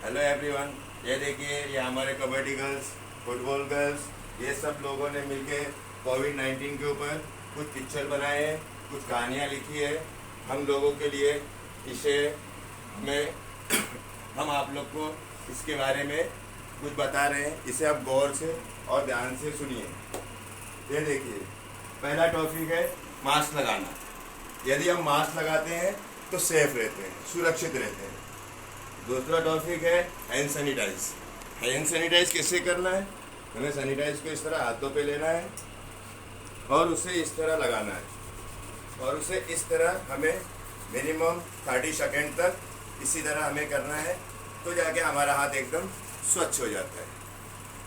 Hello everyone, ये देखिए, ये हमारे कबड्डी गर्ल्स, फुटबॉल गर्ल्स, ये सब लोगों ने मिलके कोविड-19 के ऊपर कुछ पिक्चर बनाए हैं, कुछ कहानियाँ लिखी है हम लोगों के लिए। इसे में हम आप लोग को इसके बारे में कुछ बता रहे हैं, इसे आप गौर से और ध्यान से सुनिए। ये देखिए, पहला टॉपिक है मास्क लगाना। यदि हम मास्क लगाते हैं तो सेफ रहते हैं, सुरक्षित रहते हैं। दूसरा टॉपिक है हैंड सैनिटाइज। हैंड सैनिटाइज कैसे करना है? हमें सैनिटाइज को इस तरह हाथों पे लेना है और उसे इस तरह लगाना है और उसे इस तरह हमें मिनिमम 30 सेकेंड तक इसी तरह हमें करना है, तो जाके हमारा हाथ एकदम स्वच्छ हो जाता है।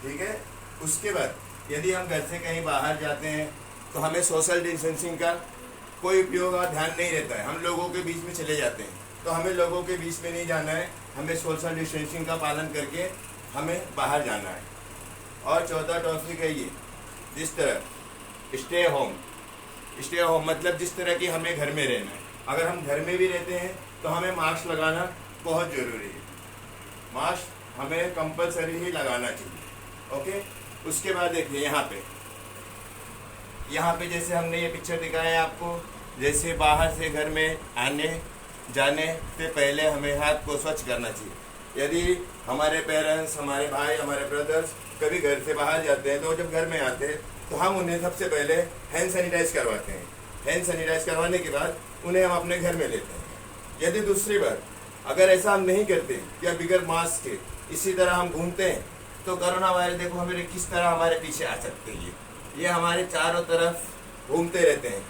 ठीक है। उसके बाद यदि हम घर से कहीं बाहर जाते हैं तो हमें सोशल डिस्टेंसिंग का कोई उपयोग और ध्यान नहीं रहता है। हम लोगों के बीच में चले जाते हैं, तो हमें लोगों के बीच में नहीं जाना है, हमें सोशल डिस्टेंसिंग का पालन करके हमें बाहर जाना है। और चौथा टॉपिक है ये, जिस तरह स्टे होम मतलब जिस तरह की हमें घर में रहना है। अगर हम घर में भी रहते हैं तो हमें मास्क लगाना बहुत ज़रूरी है। मास्क हमें कंपलसरी ही लगाना चाहिए। ओके। उसके बाद देखिए, यहाँ पे जैसे हमने ये पिक्चर दिखाया है आपको, जैसे बाहर से घर में आने जाने से पहले हमें हाथ को स्वच्छ करना चाहिए। यदि हमारे पेरेंट्स, हमारे भाई, हमारे ब्रदर्स कभी घर से बाहर जाते हैं तो जब घर में आते हैं तो हम उन्हें सबसे पहले हैंड सैनिटाइज करवाते हैं। हैंड सैनिटाइज करवाने के बाद उन्हें हम अपने घर में लेते हैं। यदि दूसरी बार अगर ऐसा हम नहीं करते या बिगर मास्क के इसी तरह हम घूमते हैं तो कोरोना वायरस देखो हमें किस तरह हमारे पीछे आ सकते हैं। ये हमारे चारों तरफ घूमते रहते हैं।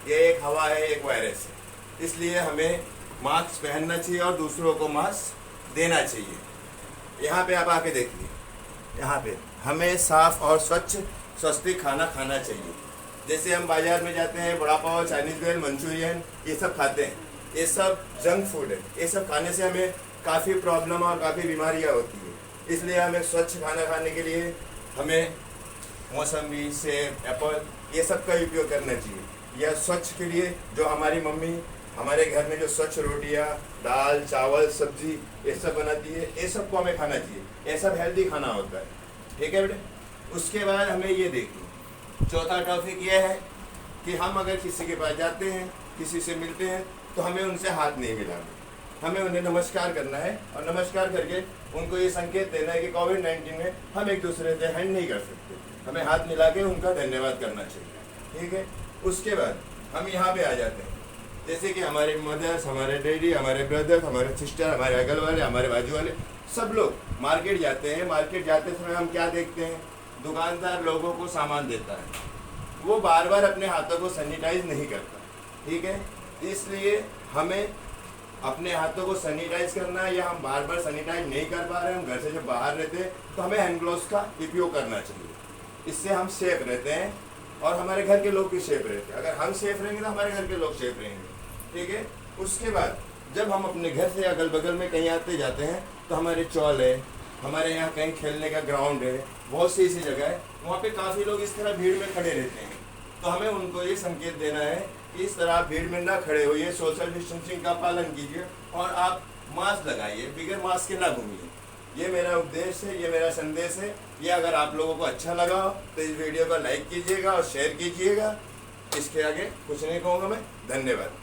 ये एक हवा है, एक वायरस है। इसलिए हमें मास्क पहनना चाहिए और दूसरों को मास्क देना चाहिए। यहाँ पे आप आके देखिए, यहाँ पे हमें साफ और स्वच्छ स्वास्थ्य खाना खाना चाहिए। जैसे हम बाजार में जाते हैं, वड़ा पाव, चाइनीज भेल, मंचूरियन ये सब खाते हैं, ये सब जंक फूड है। ये सब खाने से हमें काफ़ी प्रॉब्लम और काफ़ी बीमारियाँ होती है। इसलिए हमें स्वच्छ खाना खाने के लिए हमें मौसमी, सेब, एप्पल ये सब का उपयोग करना चाहिए। या स्वच्छ के लिए जो हमारी मम्मी हमारे घर में जो स्वच्छ रोटियाँ, दाल, चावल, सब्जी ये सब बनाती है, ये सब को हमें खाना चाहिए। ये सब हेल्दी खाना होता है। ठीक है बेटे। उसके बाद हमें ये देखिए, चौथा टॉपिक ये है कि हम अगर किसी के पास जाते हैं, किसी से मिलते हैं तो हमें उनसे हाथ नहीं मिलाना, हमें उन्हें नमस्कार करना है और नमस्कार करके उनको ये संकेत देना है कि कोविड-19 में हम एक दूसरे से हैंड नहीं कर सकते, हमें हाथ मिला के उनका धन्यवाद करना चाहिए। ठीक है। उसके बाद हम यहाँ पे आ जाते हैं, जैसे कि हमारे मदर्स, हमारे डैडी, हमारे ब्रदर्स, हमारे सिस्टर, हमारे अगल वाले, हमारे बाजू वाले सब लोग मार्केट जाते हैं। मार्केट जाते समय हम क्या देखते हैं? दुकानदार लोगों को सामान देता है, वो बार बार अपने हाथों को सैनिटाइज नहीं करता। ठीक है। इसलिए हमें अपने हाथों को सैनिटाइज करना है, या हम बार बार सैनिटाइज नहीं कर पा रहे हैं, हम घर से जब बाहर रहते हैं तो हमें हैंड ग्लोव्स का उपयोग करना चाहिए। इससे हम सेफ रहते हैं और हमारे घर के लोग भी सेफ रहते हैं। अगर हम सेफ रहेंगे तो हमारे घर के लोग सेफ रहेंगे। ठीक है। उसके बाद जब हम अपने घर से अगल बगल में कहीं आते जाते हैं तो हमारे चौल है, हमारे यहाँ कहीं खेलने का ग्राउंड है, बहुत सी ऐसी जगह है, वहाँ पे काफ़ी लोग इस तरह भीड़ में खड़े रहते हैं। तो हमें उनको ये संकेत देना है कि इस तरह आप भीड़ में ना खड़े होइए, सोशल डिस्टेंसिंग का पालन कीजिए और आप मास्क लगाइए, बिगर मास्क के ना घूमिए। ये मेरा उपदेश है, ये मेरा संदेश है। ये अगर आप लोगों को अच्छा लगा तो इस वीडियो को लाइक कीजिएगा और शेयर कीजिएगा। इसके आगे कुछ नहीं कहूँगा मैं। धन्यवाद।